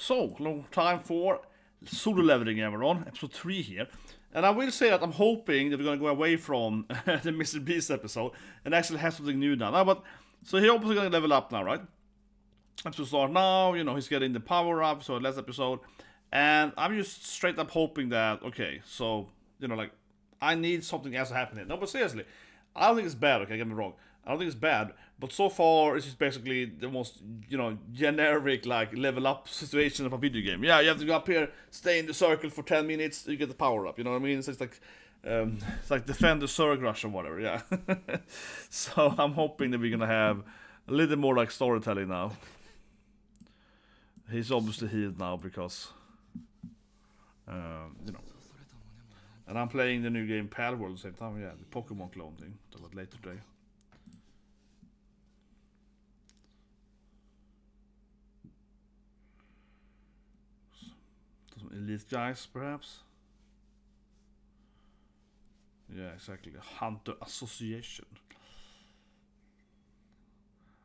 So, long time for solo leveling, everyone. Episode 3 here. And I will say that I'm hoping that we're going to go away from the Mrbeast episode and actually have something new now. So he's obviously going to level up now, right? Episode start now, he's getting the power up, so last episode. And I'm just straight up hoping that, okay, so, I need something else to happen here. No, but seriously, I don't think it's bad, okay, get me wrong. I don't think it's bad, but so far it's just basically the most, generic, level up situation of a video game. Yeah, you have to go up here, stay in the circle for 10 minutes, you get the power up, you know what I mean? So it's like defend the Zerg Rush or whatever, yeah. So I'm hoping that we're gonna have a little more like storytelling now. He's obviously healed now because, And I'm playing the new game Palworld at the same time, yeah, the Pokemon clone thing, a lot later today. Some elite guys, perhaps? Yeah, exactly, the Hunter Association.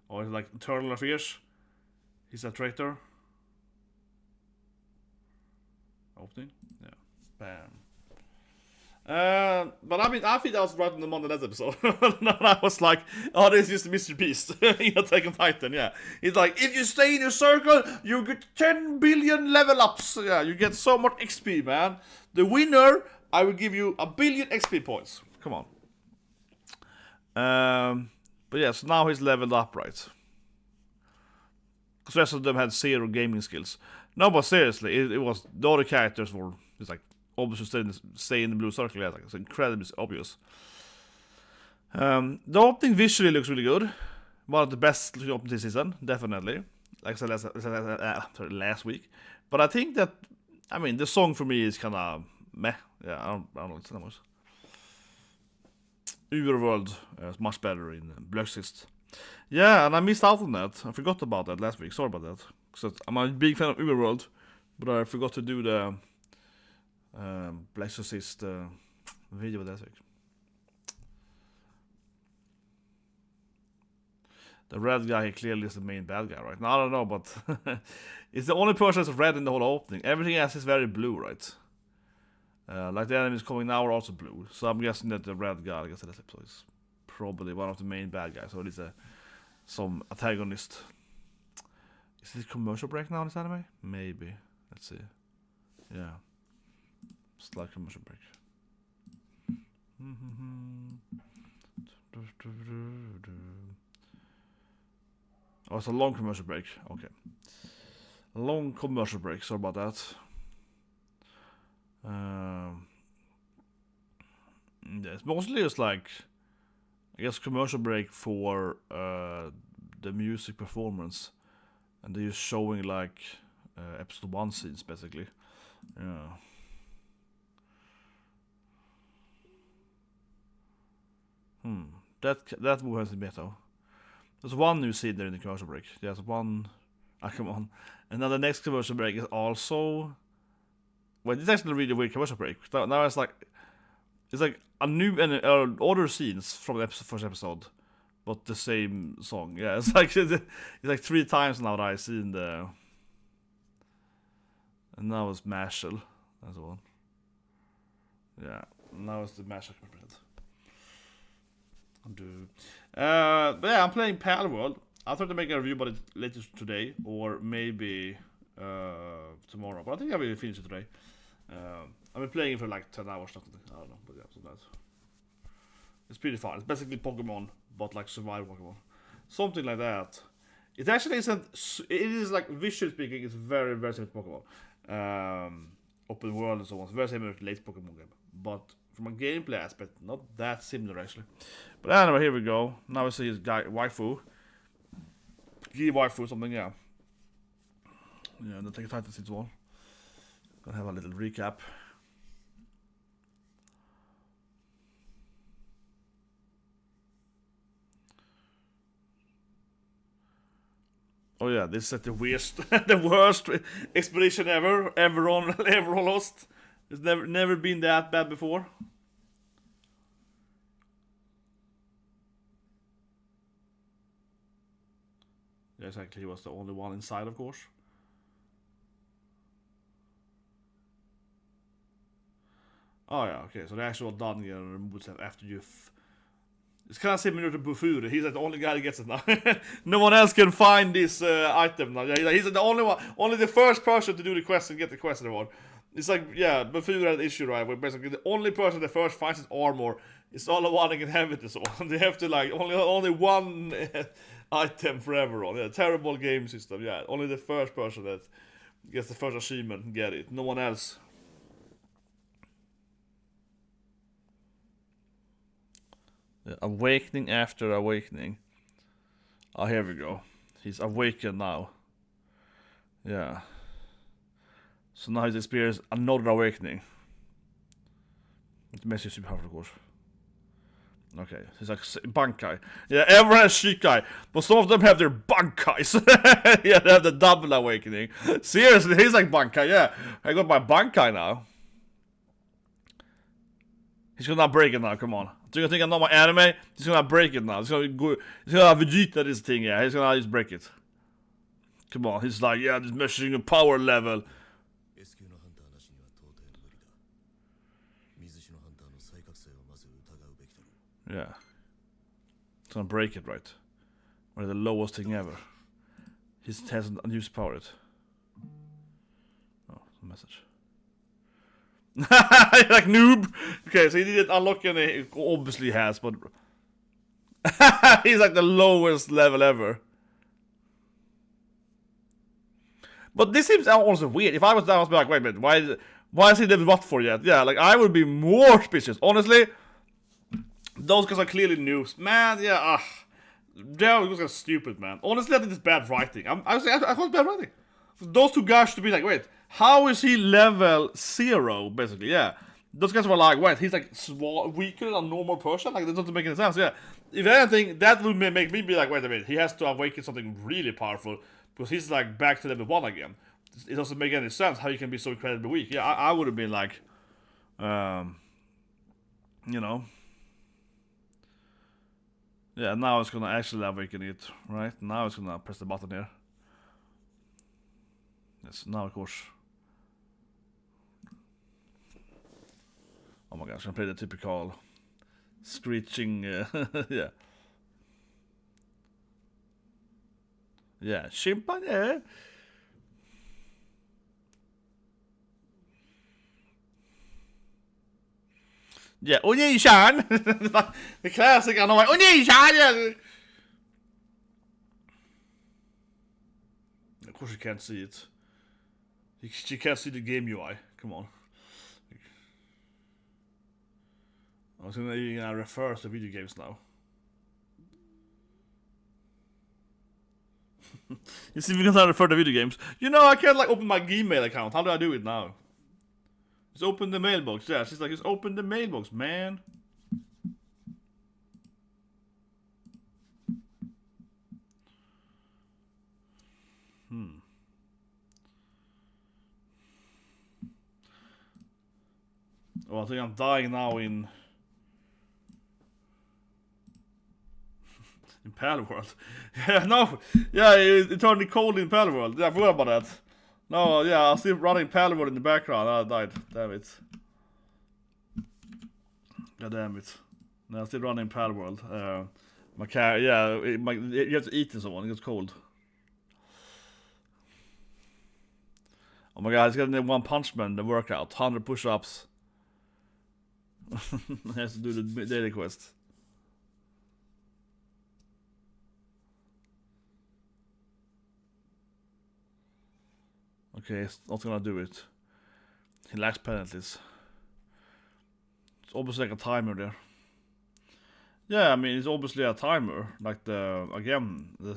Or like Internal Affairs. He's a traitor. Opening? Yeah. Bam. But I mean, I think I was right in the Monday that episode. And I was like, oh, this is Mrbeast in Attack on Titan, yeah. He's like, if you stay in your circle, you get 10 billion level ups. Yeah, you get so much XP, man. The winner, I will give you 1 billion XP points. Come on. But yeah, so now he's leveled up, right? Because the rest of them had 0 gaming skills. No, but seriously, it was, the other characters were, it's like, obviously stay in the blue circle, yeah, like, it's incredibly obvious. The opening visually looks really good. One of the best openings this season, definitely. Like I said last week. But I think that, I mean, the song for me is kind of meh. Yeah, I don't listen that much. Mrbeast is much better in Mrbeast. Yeah, and I missed out on that. I forgot about that last week. Sorry about that. Because I'm a big fan of Mrbeast, but I forgot to do the Blacksist video last week. The red guy clearly is the main bad guy, right? Now I don't know, but it's the only person that's red in the whole opening. Everything else is very blue, right? Like the enemies coming now are also blue. So I'm guessing that the red guy, I guess that episode is probably one of the main bad guys. So it is some antagonist. Is it commercial break now in this anime? Maybe. Let's see. Yeah. Slight commercial break. Oh, it's a long commercial break. Okay. A long commercial break. Sorry about that. Yeah, it's mostly just like, I guess, commercial break for the music performance. And they're just showing like episode 1 scenes basically. Yeah. That move has been better. There's one new scene there in the commercial break. There's one. Ah, come on. And then the next commercial break is also. Well, it's actually a really weird commercial break. Now it's like a new and other scenes from the first episode, but the same song. Yeah, it's like 3 times now that I've seen the. And now it's Marshall as well. Yeah, now it's the Marshall commercial. But yeah, I'm playing Palworld. I'll try to make a review about it later today, or maybe tomorrow. But I think I will finish it today. I've been playing it for like 10 hours. I don't know, but yeah, so that's. It's pretty fun. It's basically Pokemon, but like survival Pokemon, something like that. It actually isn't. It is like visually speaking, it's very very similar to Pokemon. Open world and so on. It's very similar to late Pokemon game, but from a gameplay aspect, not that similar actually. But anyway, here we go. Now we see his guy waifu. Give waifu something, yeah. Yeah, and then take a title as well. Gonna have a little recap. Oh yeah, this is the worst, the worst expedition ever lost. It's never been that bad before. Yeah, exactly. He was the only one inside, of course. Oh yeah, okay. So the actual dungeon removes that after you. It's kind of similar to Bufuri. He's like the only guy that gets it now. No one else can find this item now. Yeah, he's the only one, only the first person to do the quest and get the quest reward. It's like, yeah, Bufuri had an issue, right? Where basically the only person that first finds his armor is all the one that can have it and so on. They have to like only one item forever on. Yeah, terrible game system. Yeah, only the first person that gets the first achievement can get it. No one else. Yeah, awakening after awakening. Oh, here we go. He's awakened now. Yeah. So now he's experienced another awakening. It makes you super powerful, of course. Okay, he's like Bankai. Yeah, everyone has Shikai, but some of them have their Bankais. Yeah, they have the double awakening. Seriously, he's like Bankai, yeah. I got my Bankai now. He's gonna break it now, come on. Do you think I'm not my anime? He's gonna break it now. He's gonna Vegeta this thing, yeah. He's gonna just break it. Come on, he's like, yeah, just measuring a power level. Yeah. It's gonna break it, right? Or the lowest thing ever. He hasn't unused power it. Oh, a message. Like noob. Okay, so he didn't unlock any. Obviously he has, but he's like the lowest level ever. But this seems also weird. If I was down, I would be like, wait a minute, why is he level what for yet? Yeah, like I would be more suspicious. Honestly, those guys are clearly noobs. Man, yeah, they're just kind of stupid, man. Honestly, I think it's bad writing. I thought it's bad writing. Those two guys should be like, wait, how is he level 0, basically, yeah. Those guys were like, wait, he's like weaker than a normal person? Like, that doesn't make any sense, yeah. If anything, that would make me be like, wait a minute, he has to awaken something really powerful, because he's like back to level 1 again. It doesn't make any sense how you can be so incredibly weak. Yeah, I would have been like, you know. Yeah, now it's gonna actually awaken it, right? Now it's gonna press the button here. Yes, now of course. Oh my gosh, I'm gonna play the typical screeching, yeah. Yeah, chimpanzee. Yeah, Oni-chan! The classic annoying Oni-chan! Yeah. Of course you can't see it. You can't see the game UI. Come on. I was gonna refer to video games now. You see, because I refer to video games. You know, I can't like open my Gmail account. How do I do it now? Just open the mailbox. Yeah, she's like, just open the mailbox, man. Oh, I think I'm dying now in palworld. Yeah, no. Yeah, it turned cold in palworld. Yeah, I forgot about that. No, yeah, I'm still running palworld in the background. I died. Damn it. God damn it. No, I'm still running palworld. My car, yeah, you have to eat and so on. It gets cold. Oh my god, he's got the One Punch Man, the workout. 100 push-ups. He has to do the daily quest. Okay, it's not gonna do it. He lacks penalties. It's obviously like a timer there. Yeah, I mean, it's obviously a timer. Like the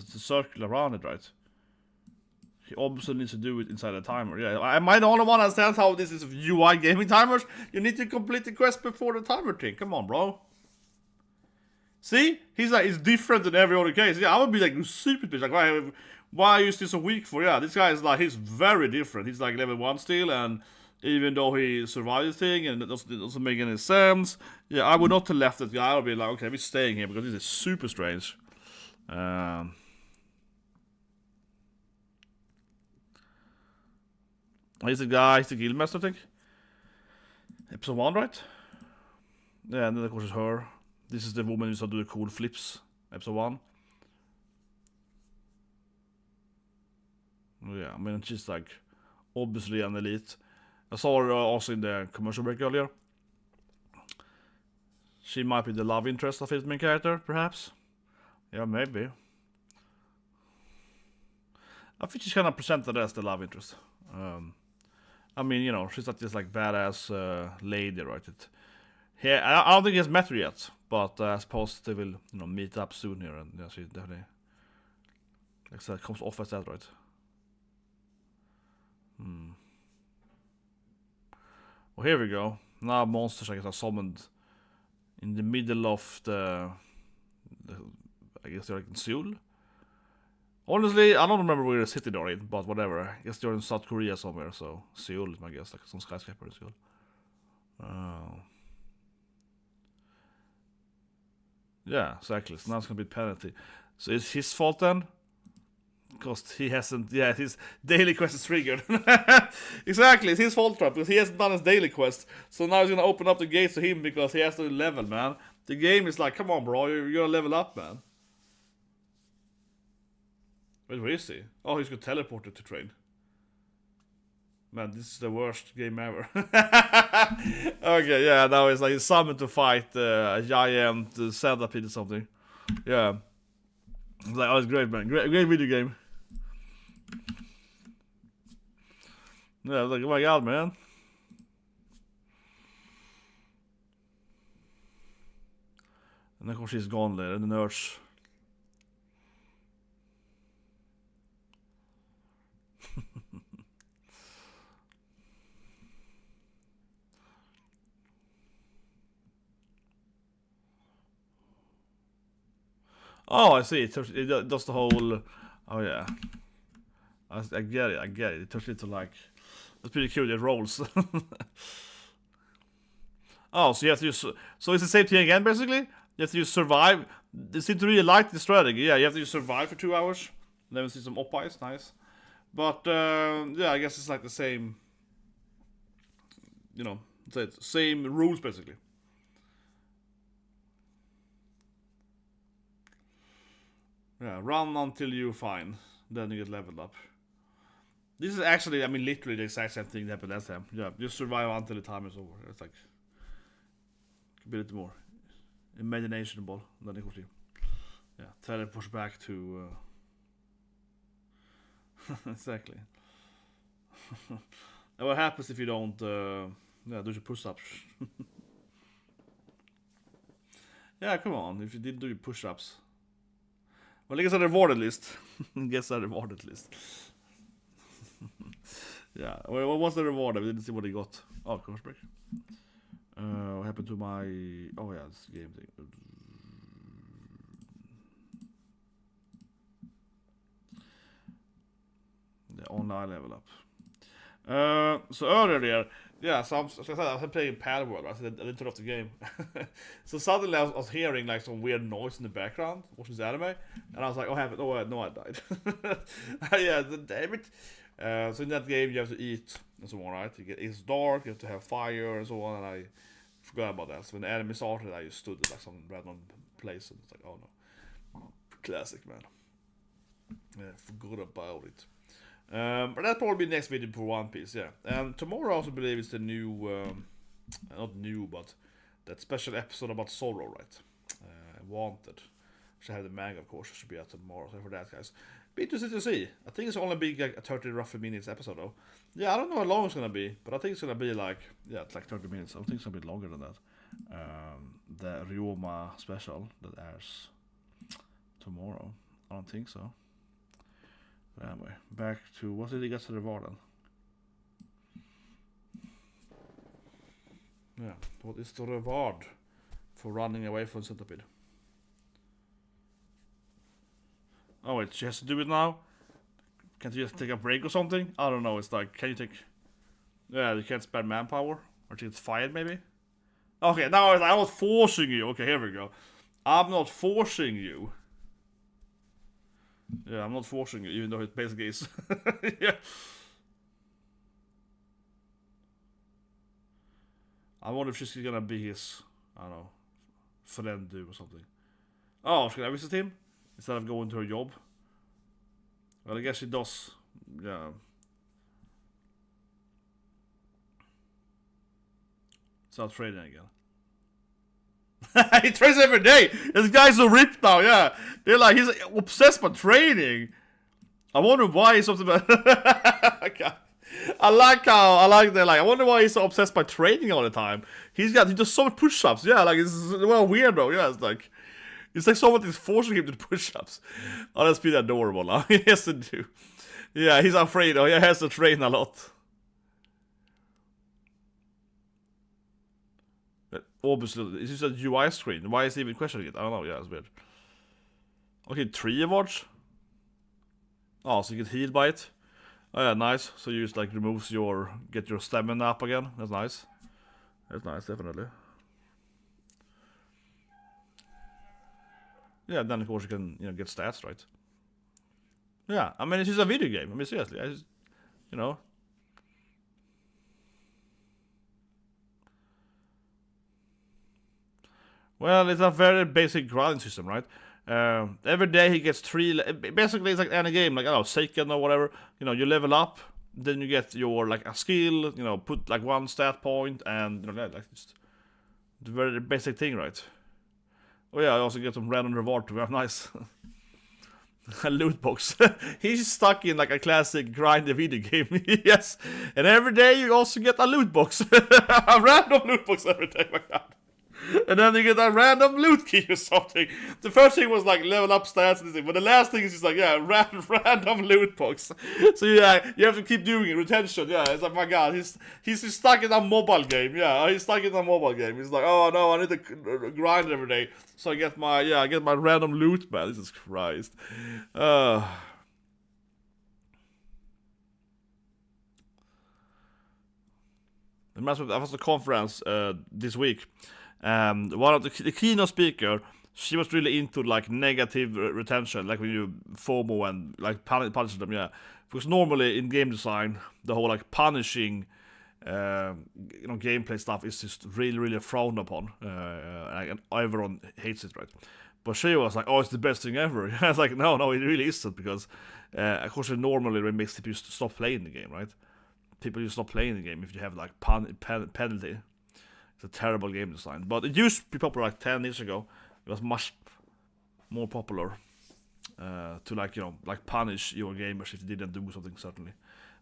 circle around it, right? He obviously needs to do it inside a timer. Yeah, am I the only one that understands how this is UI gaming timers? You need to complete the quest before the timer thing. Come on, bro. See? He's like, it's different than every other case. Yeah, I would be like super pissed. Like, why is this so weak for? Yeah, this guy is like, he's very different. He's like level 1 still, and even though he survived this thing, and it doesn't make any sense. Yeah, I would not have left that guy. I would be like, okay, we're staying here because this is super strange. He's the guy, he's the guildmaster, I think. Episode 1, right? Yeah, and then of course it's her. This is the woman who used to do the cool flips. Episode 1. Yeah, I mean, she's like obviously an elite. I saw her also in the commercial break earlier. She might be the love interest of his main character, perhaps. Yeah, maybe. I think she's kind of presented as the love interest. I mean, you know, she's not just like badass lady, right? I don't think he has met her yet, but I suppose they will, you know, meet up soon here, and yeah, she definitely, like I said, comes off as that, right? Well, here we go. Now monsters, I guess, are summoned in the middle of the I guess they're like in Seoul. Honestly, I don't remember where the city they're in, but whatever. I guess they're in South Korea somewhere, so Seoul, I guess, like some skyscraper in Seoul. Yeah, exactly. So now it's gonna be penalty. So it's his fault then? Because he hasn't, yeah, his daily quest is triggered. Exactly, it's his fault, trap, because he hasn't done his daily quest. So now he's gonna open up the gates to him because he has to level, man. The game is like, come on, bro, you're gonna level up, man. Wait, where is he? Oh, he's got teleported to train. Man, this is the worst game ever. Okay, yeah, now it's like he's summoned to fight a giant centipede or something. Yeah. It's like, oh, it's great, man. Great video game. Yeah, like, oh my god, man. And of course she's gone there, the nurse. Oh, I see. It does the whole. Oh yeah. I get it. It turns into like. That's pretty cute. It rolls. Oh, so you have to use. So it's the same thing again, basically. You have to use survive. They seem to really like the strategy. Yeah, you have to use survive for 2 hours. Then we see some op-buys. Nice. But yeah, I guess it's like the same. You know, same rules basically. Yeah, run until you're fine. Then you get leveled up. This is actually, I mean, literally the exact same thing that happened last time. Yeah, just survive until the time is over. It's like a bit more imaginationable than it could be. Yeah, teleport back to. Exactly. And what happens if you don't do your push-ups? Yeah, come on. If you didn't do your push-ups. Well, I guess a rewarded list. Guess a rewarded list. Yeah. Well, what was the reward? I didn't see what he got. Oh, course break. What happened to my? Oh yeah, this game thing. The online level up. So earlier there, yeah. So I was playing palworld. Right? So I didn't turn off the game. So suddenly I was hearing like some weird noise in the background, watching this anime, and I was like, "Oh, have it? Oh, no, I died." Yeah, damn it. So in that game you have to eat and so on, right? It's dark, you have to have fire and so on, and I forgot about that. So when the enemy started, I just stood at like some random place, and it's like, oh no, classic, man. Yeah, forgot about it. But that'll probably be next video for One Piece, yeah. And tomorrow I also believe it's the new, not new, but that special episode about Sorrow, right? Wanted. Should have the manga, of course. It should be out tomorrow. So for that, guys, be interested to see. I think it's only be like a 30 roughly minutes episode, though. Yeah, I don't know how long it's gonna be, but I think it's gonna be like, yeah, it's like 30 minutes. I don't think it's gonna be longer than that. The Ryoma special that airs tomorrow. I don't think so. But anyway, back to what did he get to the reward then? Yeah, what is the reward for running away from Centipede? Oh wait, she has to do it now? Can't you just take a break or something? I don't know, it's like, can you take... Yeah, you can't spend manpower? Or she gets fired maybe? Okay, now I'm not forcing you. Okay, here we go. I'm not forcing you. Yeah, I'm not forcing you, even though it basically is. Yeah. I wonder if she's gonna be his, I don't know, friend or something. Oh, should I visit him? Instead of going to her job? Well, I guess she does, yeah. Start trading again. He trades every day! This guy's so ripped now, yeah! They're like, he's obsessed by trading! I wonder why he's something about... I like that, like, I wonder why he's so obsessed by trading all the time. He does so much push-ups, yeah, like, it's well weirdo, yeah, it's like someone is forcing him to do push-ups. Oh, that's pretty adorable now. He has to do. Yeah, he's afraid, he has to train a lot. Obviously, it's just a UI screen. Why is he even questioning it? I don't know, yeah, it's weird. Okay, 3 awards. Oh, so you get healed by it. Oh yeah, nice. So you just like get your stamina up again. That's nice. That's nice, definitely. Yeah, then of course you can get stats, right? Yeah, I mean it's just a video game. I mean seriously, you know. Well, it's a very basic grinding system, right? Every day he gets 3. Basically, it's like any game, like I don't know, Seiken or whatever. You level up, then you get your like a skill. Put like 1 stat point, and like just the very basic thing, right? Oh yeah, I also get some random reward too. Nice. A loot box. He's stuck in like a classic grind video game. Yes, and every day you also get a loot box, a random loot box every day. My God. And then you get a random loot key or something. The first thing was like level up stats and this thing, but the last thing is just like random loot box. So yeah, you have to keep doing it. Retention, yeah. It's like my God, he's stuck in a mobile game. Yeah, he's stuck in a mobile game. He's like, oh no, I need to grind every day so I get my random loot, man. Jesus Christ. I was at the conference this week. One of the keynote speaker, she was really into like negative retention, like when you FOMO and like punish them, yeah. Because normally in game design, the whole like punishing, gameplay stuff is just really, really frowned upon, and everyone hates it, right? But she was like, "Oh, it's the best thing ever." I was like, "No, it really isn't," because of course it normally makes people stop playing the game, right? People just stop playing the game if you have like penalty. It's a terrible game design. But it used to be popular like 10 years ago. It was much more popular to like punish your gamers if they didn't do something, certainly.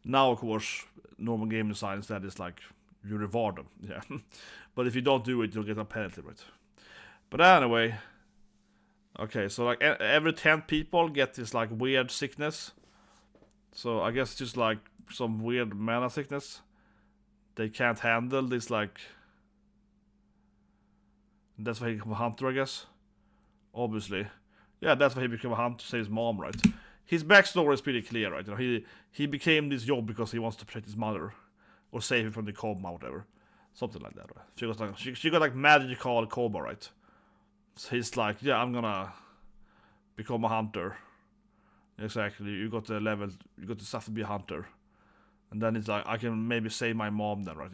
Now, of course, normal game design instead is like you reward them. Yeah. But if you don't do it, you'll get a penalty, right? But anyway. Okay, so like every 10 people get this like weird sickness. So I guess just like some weird mana sickness. They can't handle this like... That's why he became a hunter, I guess. Obviously. Yeah, that's why he became a hunter to save his mom, right? His backstory is pretty clear, right? He became this job because he wants to protect his mother. Or save him from the coma, whatever. Something like that, right? She got like magical coma, right? So he's like, yeah, I'm gonna become a hunter. Exactly, you got the stuff to be a hunter. And then it's like, I can maybe save my mom then, right?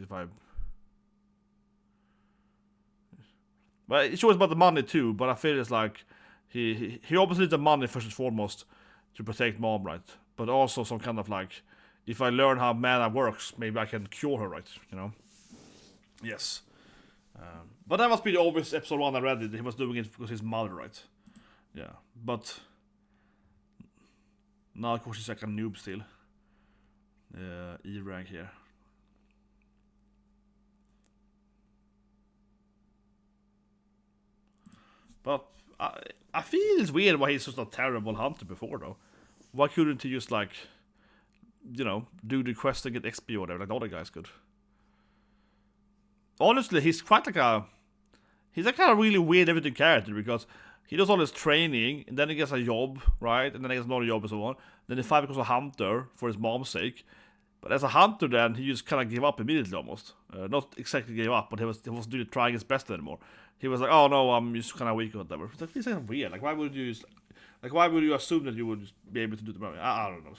But it's always about the money too, but I feel it's like he obviously needs the money first and foremost to protect mom, right? But also some kind of like, if I learn how mana works, maybe I can cure her, right? Yes. But that must be the obvious episode 1 I read it. He was doing it because his mother, right? Yeah. But now of course he's like a noob still. E rank here. But I feel it's weird why he's such a terrible hunter before, though. Why couldn't he just, like, do the quest and get XP or whatever, like the other guys could? Honestly, he's quite like a... He's like a really weird everything character, because he does all this training, and then he gets a job, right? And then he gets another job and so on. Then he finally becomes a hunter for his mom's sake. But as a hunter then, he just kind of gave up immediately almost. Not exactly gave up, but he wasn't really trying his best anymore. He was like, oh no, I'm just kind of weak or whatever. It's kind of weird. Like, why would you assume that you would just be able to do the money? I don't know.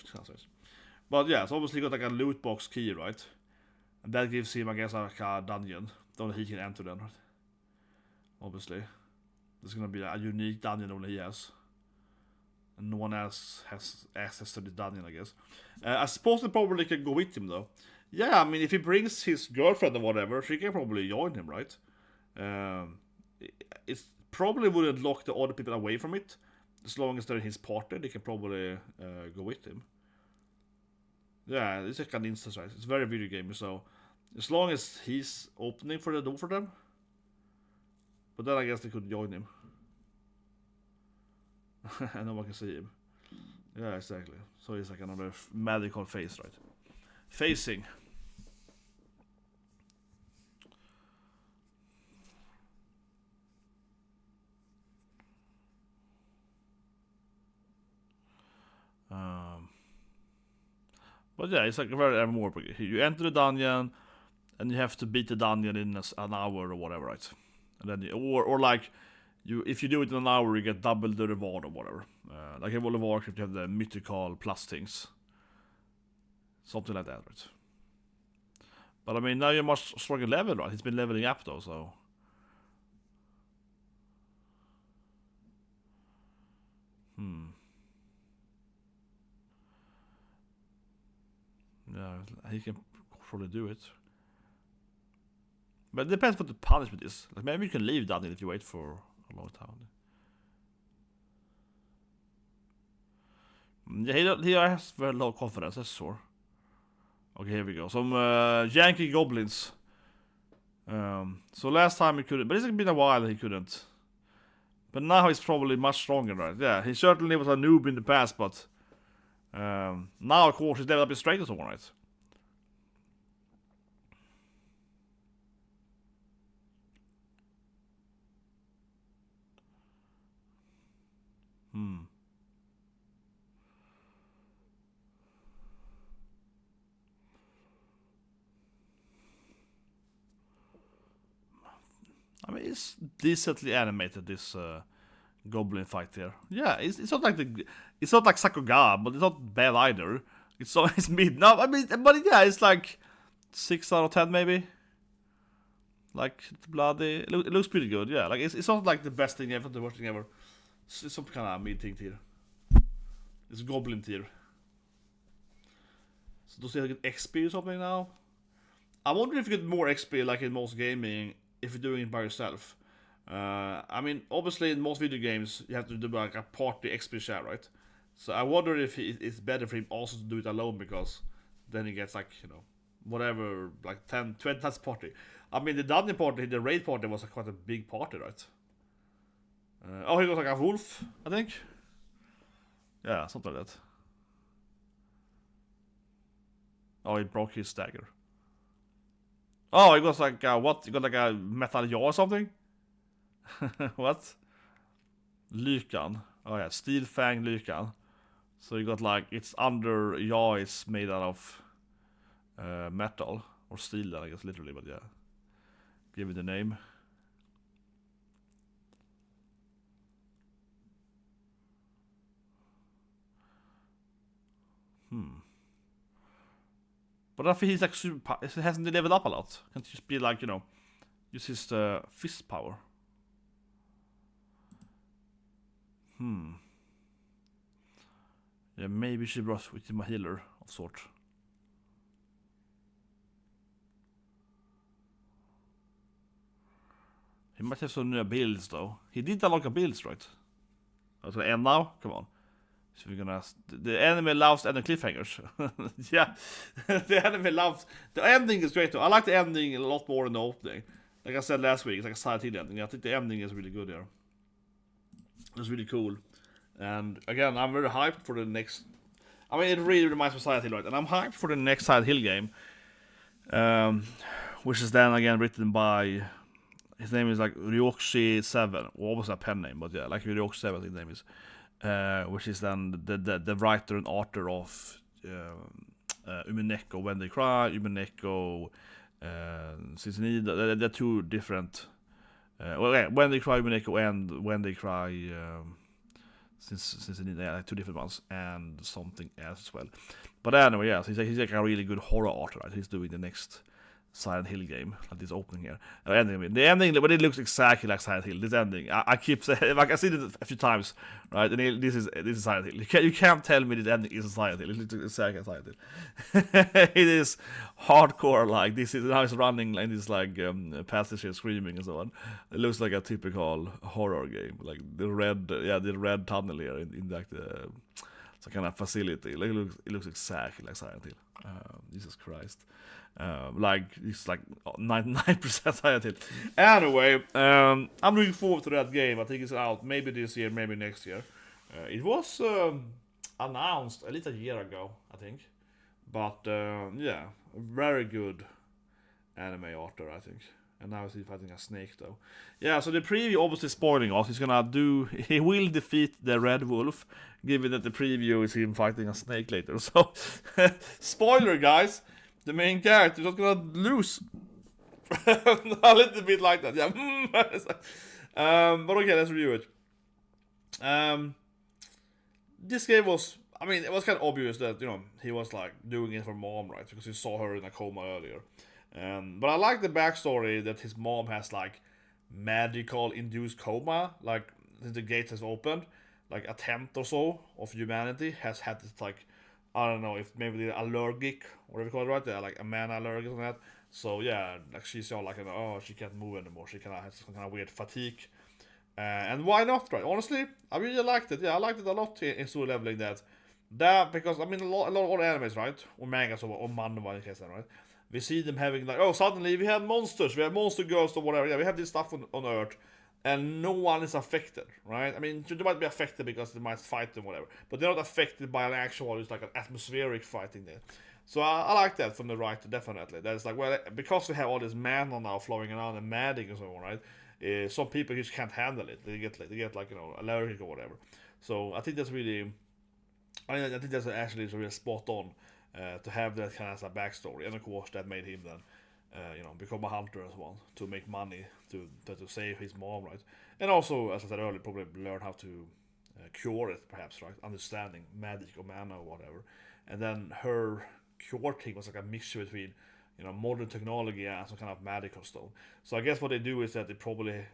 But yeah, so obviously he got like a loot box key, right? And that gives him, I guess, like a dungeon. only he can enter them, right? Obviously. There's gonna be a unique dungeon only he has. And no one else has access to the dungeon, I guess. I suppose they probably can go with him, though. Yeah, I mean, if he brings his girlfriend or whatever, she can probably join him, right? It probably wouldn't lock the other people away from it. As long as they're in his party, they can probably go with him. Yeah, it's like an instance, right? It's very video game, so as long as he's opening for the door for them. But then I guess they could join him. And no one can see him. Yeah, exactly. So it's like another magical face, right? Facing. But yeah, it's like very more. You enter the dungeon, and you have to beat the dungeon in an hour or whatever, right? And then or like if you do it in an hour, you get double the reward or whatever. Like in World of Warcraft, you have the mythical plus things, something like that, right? But I mean, now you're much stronger level, right? He's been leveling up though, so. Yeah, he can probably do it. But it depends what the punishment is. Like maybe you can leave dungeon if you wait for a long time. Yeah, he has very low confidence, that's sure. Okay, here we go. Some Yankee goblins. So last time he couldn't, but it's been a while he couldn't. But now he's probably much stronger, right? Yeah, he certainly was a noob in the past, but now of course he's leveled up his strength and so on, right? I mean, it's decently animated, this goblin fight here. Yeah, it's not like it's not like Sakuga, but it's not bad either. It's mid. No, I mean, but yeah, it's like 6 out of 10 maybe. Like bloody, it looks pretty good. Yeah, like it's not like the best thing ever, the worst thing ever. It's some kind of mid thing tier. It's goblin tier. So does he get XP or something now? I wonder if you get more XP like in most gaming if you're doing it by yourself. I mean, obviously in most video games you have to do like a party XP share, right? So I wonder if it's better for him also to do it alone, because then he gets like, you know, whatever, like 10, 20 times party. I mean, the dungeon party, the raid party was quite a big party, right? Oh, he got like a wolf, I think. Yeah, something like that. Oh, he broke his dagger. Oh, it was like what? You got like a metal jaw or something? What? Lycan. Oh yeah, steel fang Lycan. So you got like its under jaw is made out of metal or steel, I guess, literally. But yeah, give it the name. But I think he's like super. It hasn't leveled up a lot. Can't just be like, you know, use his fist power. Yeah, maybe she brought with him a healer of sort. He might have some new builds though. He did unlock a builds, right? So end now? Come on. So we're gonna. The enemy loves ending cliffhangers. Yeah, the enemy loves. The ending is great though. I like the ending a lot more than the opening. Like I said last week, it's like a Silent Hill ending. I think the ending is really good there. It's really cool. And again, I'm very hyped for the next. I mean, it really reminds me of Silent Hill, right? And I'm hyped for the next Silent Hill game, which is then again written by. His name is like Ryoshi7, or almost a pen name, but yeah, like Ryoshi7, his name is. Which is then the writer and author of Umineko When They Cry, Umineko Since Need. They're two different. Well, yeah, When They Cry, Umineko, and When They Cry Since Need. Yeah, like two different ones, and something else as well. But anyway, yeah, so he's like a really good horror author. Right? He's doing the next Silent Hill game, like this opening here. Ending, I mean, the ending, but it looks exactly like Silent Hill. This ending, I keep saying, like I seen it a few times, right? And this is Silent Hill. You can't tell me this ending is Silent Hill. It looks exactly like Silent Hill. It is hardcore. Like this is now it's running like this passage here screaming and so on. It looks like a typical horror game, like the red tunnel here in like the some kind of facility. Like it looks exactly like Silent Hill. Jesus Christ. Like it's like 99% Silent Hill. Anyway, I'm looking forward to that game. I think it's out maybe this year, maybe next year. It was announced at least a year ago, I think. But yeah, very good anime author, I think. And now he's fighting a snake, though. Yeah, so the preview obviously spoiling us. He will defeat the Red Wolf, given that the preview is him fighting a snake later. So, spoiler, guys. The main character is not gonna lose. A little bit like that, yeah. But okay, let's review it. This game was, I mean, it was kind of obvious that, he was like doing it for mom, right? Because he saw her in a coma earlier. But I like the backstory that his mom has like magical induced coma, like since the gate has opened, like a tenth or so of humanity has had this like, I don't know if maybe they're allergic, whatever you call it, right? They're like a man allergic and that. So yeah, like she's all like, she can't move anymore. She kind of has some kind of weird fatigue. And why not, right? Honestly, I really liked it. Yeah, I liked it a lot in Solo Leveling that because I mean a lot of animes, right, or mangas or manwha in case, right? We see them having like, suddenly we have monsters, we have monster girls or whatever. Yeah, we have this stuff on Earth, and no one is affected, right? I mean, they might be affected because they might fight them, whatever, but they're not affected by an actual, it's like an atmospheric fighting there. So I like that from the writer, definitely. That's like, well, because we have all this mana now flowing around and madding and so on, right? Some people just can't handle it. They get like allergic or whatever. So I think that's really, I think that's actually really spot on. To have that kind of a backstory, and of course that made him then, become a hunter as well to make money to save his mom, right? And also, as I said earlier, probably learn how to cure it, perhaps, right? Understanding magic or mana or whatever. And then her cure thing was like a mixture between, modern technology and some kind of magical stone. So I guess what they do is that they probably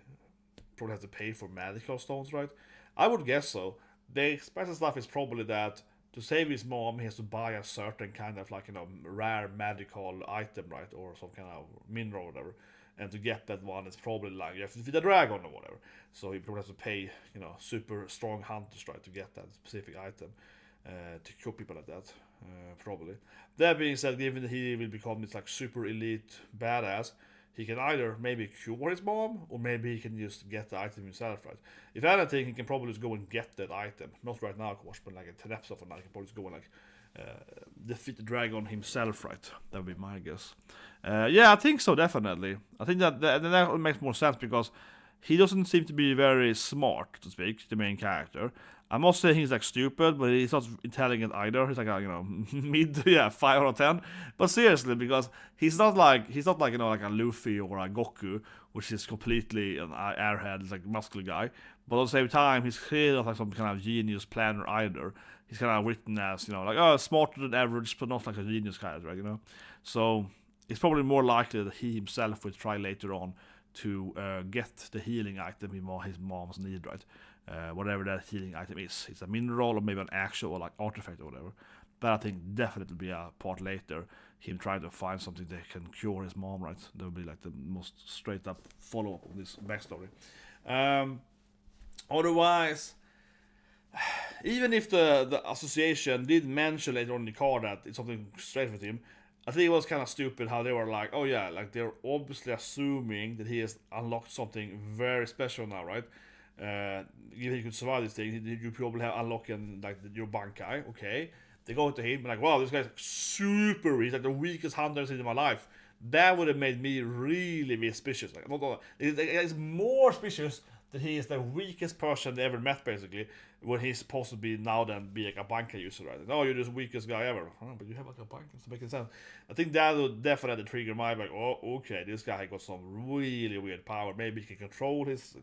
have to pay for magical stones, right? I would guess so. The special stuff is probably that to save his mom, he has to buy a certain kind of like rare magical item, right, or some kind of mineral or whatever. And to get that one, it's probably like you have to feed a dragon or whatever. So he probably has to pay, super strong hunters, right, to get that specific item to kill people like that, probably. That being said, given that he will become this like super elite badass, he can either maybe cure his mom, or maybe he can just get the item himself, right? If anything, he can probably just go and get that item. Not right now, of course, but like a 10 episodes from now, he can probably just go and like defeat the dragon himself, right? That would be my guess. Yeah, I think so, definitely. I think that makes more sense because he doesn't seem to be very smart, to speak, the main character. I'm not saying he's like stupid, but he's not intelligent either. He's like a mid 5 out of 10. But seriously, because he's not like like a Luffy or a Goku, which is completely an airhead, it's like muscular guy. But at the same time, he's clearly not like some kind of genius planner either. He's kind of written as like smarter than average, but not like a genius kind of, right? So it's probably more likely that he himself will try later on to get the healing item his mom's need, right? Whatever that healing item is. It's a mineral or maybe an actual like artifact or whatever. But I think definitely be a part later, him trying to find something that can cure his mom, right? That would be like the most straight up follow up of this backstory. Otherwise, even if the association did mention later on in the card that it's something straight with him, I think it was kind of stupid how they were like, oh yeah, like they're obviously assuming that he has unlocked something very special now, right? If he could survive this thing, you probably have unlocked like your Bankai, okay? They go to him like, wow, this guy's super, he's like the weakest hunter I've seen in my life. That would have made me really suspicious. Like, it's more suspicious that he is the weakest person they ever met, basically, when he's supposed to be now then be like a Bankai user, right? No, you're the weakest guy ever. But you have like a Bankai, it's making sense. I think that would definitely trigger my like, oh, okay, this guy got some really weird power. Maybe he can control his,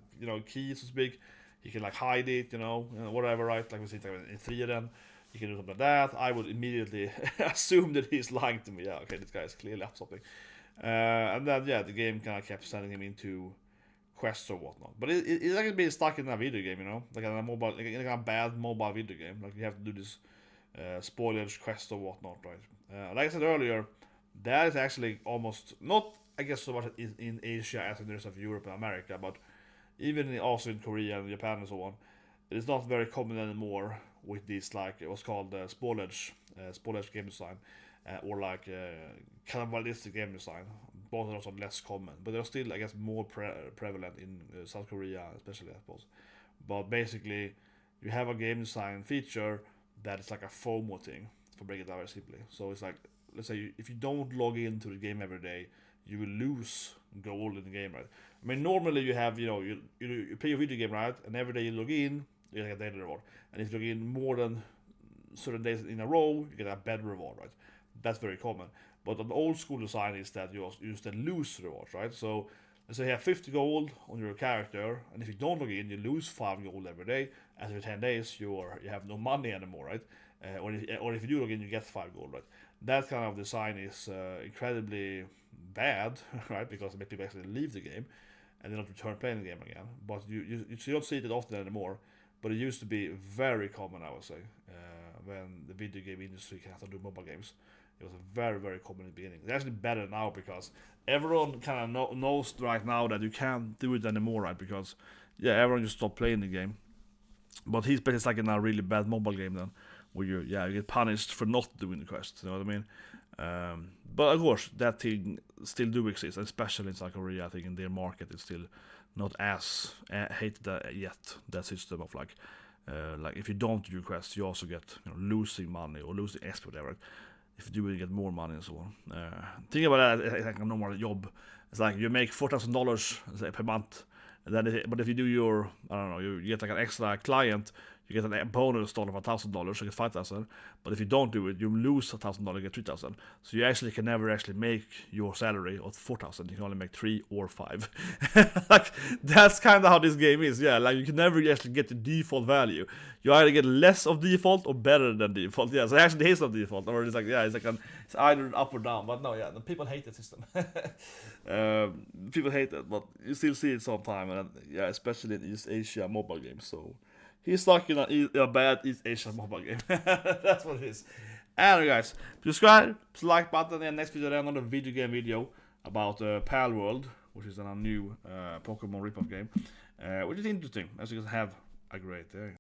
keys, so to speak. He can like hide it, whatever, right? Like we see in 3 of them. He can do something like that. I would immediately assume that he's lying to me. Yeah, okay, this guy is clearly up something. And then yeah, the game kind of kept sending him into quests or whatnot. But it's like being stuck in a video game, you know, like a mobile, like a bad mobile video game. Like you have to do this spoilage quest or whatnot, right? Like I said earlier, that is actually almost not, I guess, so much in Asia as in the rest of Europe and America, but even also in Korea and Japan and so on, it is not very common anymore with these like what's called spoilage game design, or like cannibalistic game design. Both of those are less common, but they're still, I guess, more prevalent in South Korea, especially, I suppose. But basically, you have a game design feature that is like a FOMO thing, for breaking it down very simply. So it's like, let's say if you don't log into the game every day, you will lose gold in the game, right? I mean, normally you have, you play a video game, right? And every day you log in, you get a daily reward. And if you log in more than certain days in a row, you get a bad reward, right? That's very common. But an old school design is that you just then lose rewards, right? So let's say you have 50 gold on your character, and if you don't log in, you lose 5 gold every day. After 10 days, you have no money anymore, right? Or if you do log in, you get 5 gold, right? That kind of design is incredibly bad, right? Because it makes people actually leave the game and they don't return playing the game again. But you don't see it often anymore. But it used to be very common, I would say, when the video game industry can have to do mobile games. It was very, very common in the beginning. It's actually better now because everyone kind of knows right now that you can't do it anymore, right? Because yeah, everyone just stopped playing the game. But it's like in a really bad mobile game then, where you get punished for not doing the quest. You know what I mean? But of course, that thing still do exist, especially in South Korea. I think in their market, it's still not as hated yet. That system of like if you don't do quests, you also get losing money or losing XP, whatever. If you do, you get more money and so on. Think about that, it's like a normal job. It's like you make $4,000 per month, and then but if you do your, I don't know, you get like an extra client, you get a bonus of $1,000, you get 5,000. But if you don't do it, you lose $1,000, you get 3,000. So you actually can never actually make your salary of 4,000. You can only make 3 or 5. Like that's kind of how this game is. Yeah, like you can never actually get the default value. You either get less of default or better than default. Yeah, so actually there's no default, or it's like it's either up or down. But no, yeah, the people hate the system. People hate it, but you still see it sometimes, and yeah, especially in East Asia mobile games. So he's stuck in a bad East Asian mobile game. That's what it is. Anyway, guys, subscribe, like button, and next video, another video game video about Palworld, which is a new Pokemon ripoff game, which is interesting. As you guys have a great day.